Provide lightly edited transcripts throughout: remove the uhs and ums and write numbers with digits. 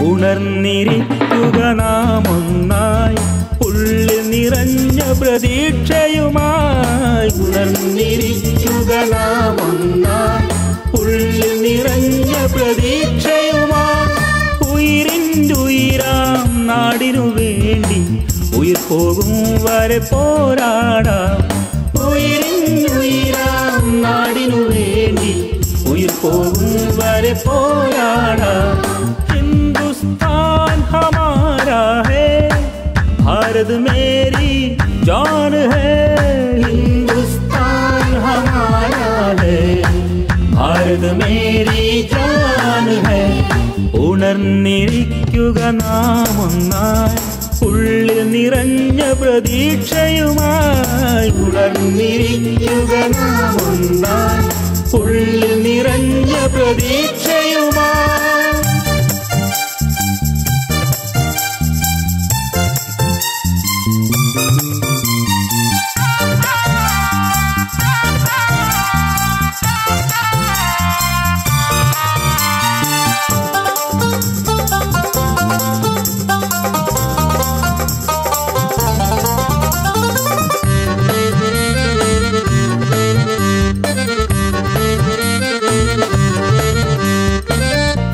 ഉണർന്നിരിക്കുക നാം ഒന്നായി ഉള്ളിൽ നിറഞ്ഞ പ്രതീക്ഷയുമായി. ഉണർന്നിരിക്കുക നാം ഒന്നായി ഉള്ളിൽ നിറഞ്ഞ പ്രതീക്ഷയുമായി. ഉയിരിൻ്റുയിരാം നാടിനു വേണ്ടി ഉയിർ പോകും വരെ പോരാടാം. ഉയിരിൻ്റുയിരാം നാടിനു വേണ്ടി ഉയിർ പോകും വരെ പോരാടാം. हिंदुस्तान हमारा है, भारत मेरी जान है. हिंदुस्तान हमारा है, भारत मेरी जान है. ഉണർന്നിരിക്കുക നാം ഒന്നായി ഉള്ളിൽ നിറഞ്ഞ പ്രതീക്ഷയുമായി. ഉണർന്നിരിക്കുക നാം ഒന്നായി ഉള്ളിൽ നിറഞ്ഞ പ്രതീക്ഷയുമായി.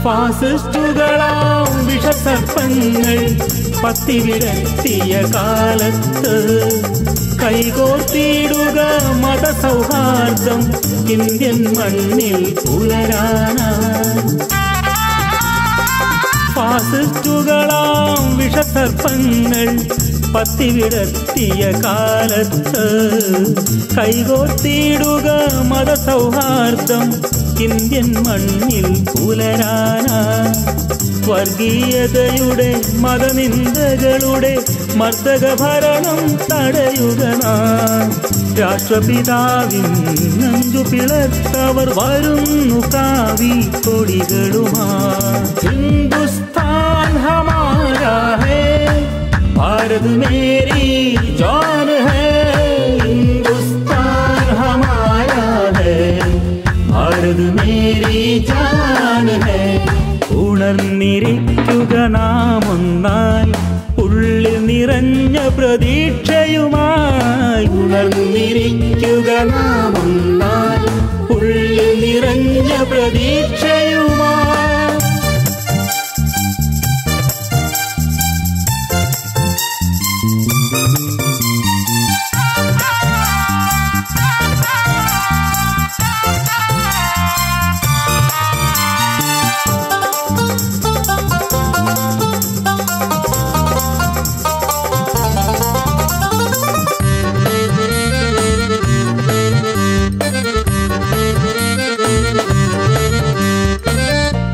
ഫാസിസ്റ്റുകളാം വിഷസർപ്പങ്ങൾ പത്തിവിരത്തിയ കാലത്ത് കൈകോർത്തിടുക മതസൗഹാർദ്ദം ഇന്ത്യൻ മണ്ണിൽ പുലരാനായി. ഫാസിസ്റ്റുകളാം വിഷസർപ്പങ്ങൾ പത്തിവിടർത്തിയ കാലത്ത് കൈകോർത്തിടുക മതസൗഹാർദ്ദം ഇന്ത്യൻ മണ്ണിൽ പുലരാനായി. വർഗീയതയുടെ മതനിന്ദകളുടെ മർദ്ദക ഭരണം തടയുക നാം. രാഷ്ട്രപിതാവിൻ നെഞ്ചു പിളർത്തവർ വരുന്നു കാവി കൊടികളുമായി. ഹിന്ദുസ്ഥാൻ ഹമാരാ ഹേ, भारत मेरी जान है. हिंदुस्तान हमारा है, भारत मेरी जान है. ഉണർന്നിരിക്കുക നാം ഒന്നായി ഉള്ളിൽ നിറഞ്ഞ പ്രതീക്ഷയുമായി. ഉണർന്നിരിക്കുക നാം ഒന്നായി ഉള്ളിൽ നിറഞ്ഞ പ്രതീക്ഷയുമായി.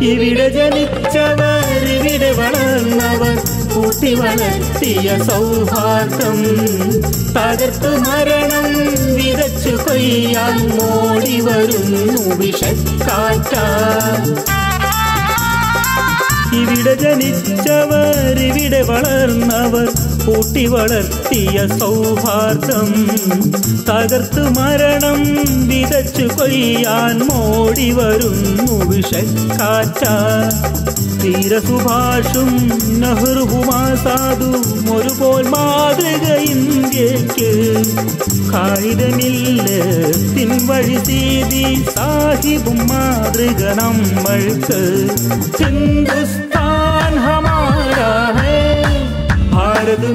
ഇവിടെ ജനിച്ചവർ ഇവിടെ വളർന്നവർ കൂട്ടി വളർത്തിയ സൗഹാർദ്ദം തകർത്ത് മരണം വിതച്ചു കൊയ്യാൻ മോടി വരുന്നു വിഷക്കാറ്റാ. ഇവിടെ ജനിച്ചവർ ഇവിടെ വളർന്നവർ കൂട്ടി വളർത്തിയ സൗഹാർദ്ദം തകർത്ത് മരണം വിതച്ചു കൊയ്യാൻ മോടി വരുന്നു വിഷക്കാറ്റാ. ധീരസുഭാഷും നെഹ്റുവും ആസാദും ഒരുപോൽ മാതൃക ഇന്ത്യക്ക്. കായികമില്ലത്തിൻ വഴി സീതി സാഹിബും മാതൃക നമ്മൾക്ക്. ഹിന്ദുസ്ഥാൻ ഹമാരാ ഹേ, ഭാരത്